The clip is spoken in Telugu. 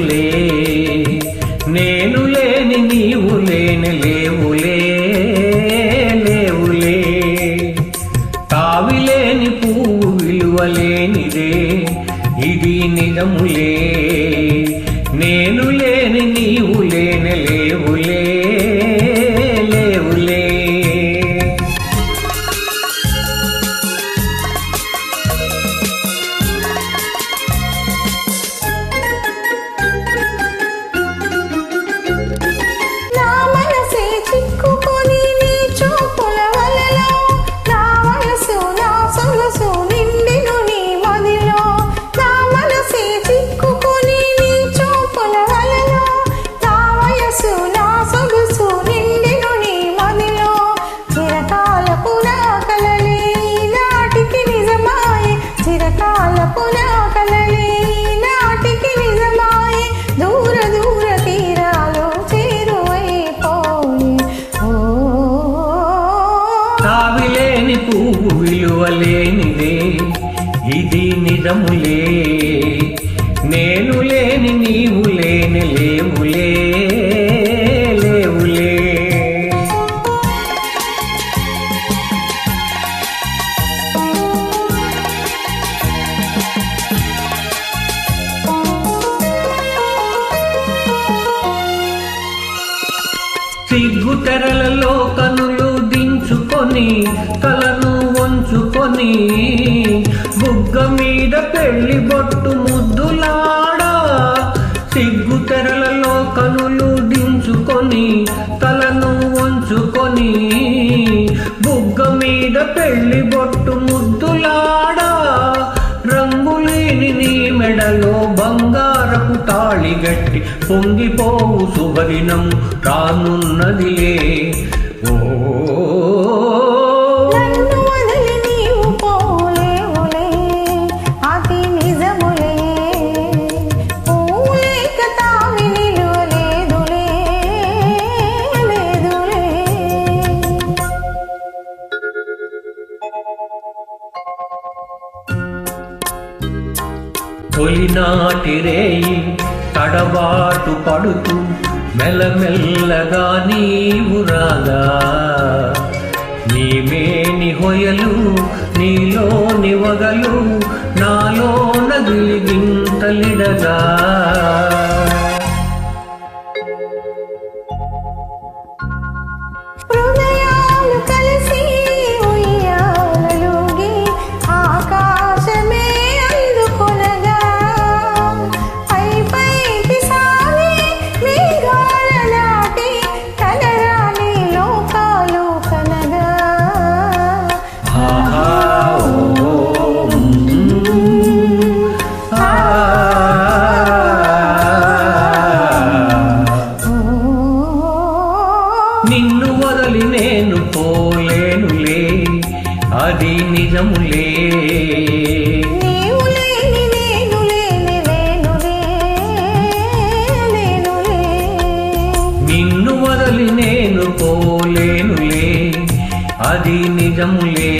నిజములే నేను లేని నీవు లేని లేవులే లేవులే తావిలేని పువ్వు విలువలేనిదే ఇది నిజములే నేను లేని నీవు లేని లేవులే లేవులే తావిలేని పువ్వు విలువలేనిదే ఇది నిజములే నేను లేని నీవు లేని లేవులే లేవులే సిగ్గు తెరలలో కనులు దించుకొని తలను వంచుకొని బుగ్గ మీద పెళ్లి బొట్టు ముద్దులాడా సిగ్గు తెరలలో కనులు దించుకొని తలను వంచుకొని బుగ్గ మీద పెళ్లి బొట్టు ముద్దులాడా రంగులేని నీ మెడలో బంగారపు తాళిగట్టి పొంగిపోవు శుభదినం రానున్నదిలే ఓ తొలినాటి రేయి తడబాటు పడుతూ మెల్లమెల్లగా నీవు రాగా నీమేని హొయలు నీలోని వగలు నాలోన గిలిగింతలిడగా నిన్ను వదలి నేను పోలేనులే అది నిజములే నిన్ను వదలి నేను పోలేనులే అది నిజములే